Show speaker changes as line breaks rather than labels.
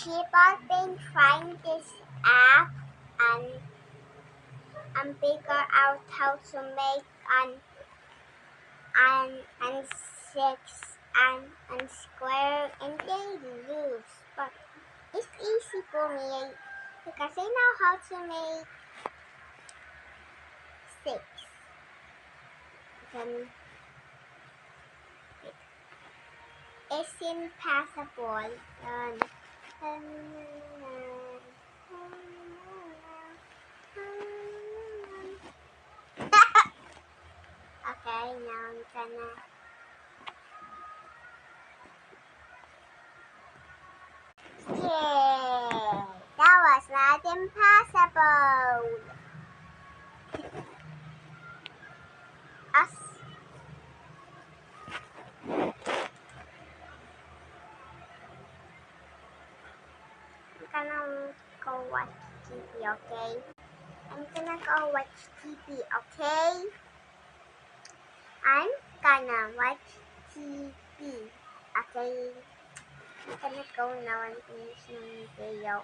People been trying this app and figure out how to make an six and square and they lose. But it's easy for me because I know how to make six. Then it's impossible. Okay, now I'm gonna. Yeah, that was not impossible. Us. I'm gonna go watch TV, okay? I'm gonna go watch TV, okay? I'm gonna watch TV, okay? I'm gonna go now and finish my video.